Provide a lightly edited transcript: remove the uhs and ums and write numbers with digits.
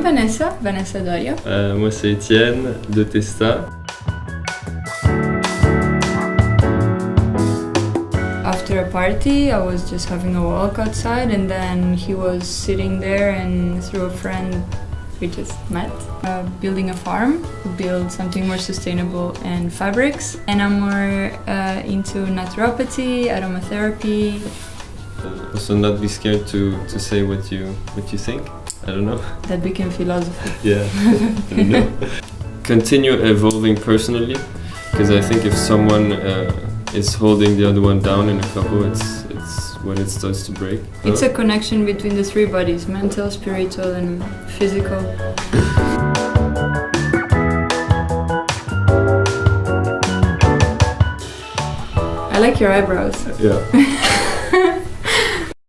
Vanessa, Vanessa Doria. Moi c'est Etienne de Testa. After a party, I was just having a walk outside, and then he was sitting there, and through a friend we just met, building a farm, build something more sustainable and fabrics. And I'm more into naturopathy, aromatherapy. Also not be scared to say what you think. I don't know. That became philosophy. Yeah, I don't know. Continue evolving personally, because I think if someone is holding the other one down in a couple, it's when it starts to break. It's a connection between the three bodies, mental, spiritual and physical. I like your eyebrows. Yeah.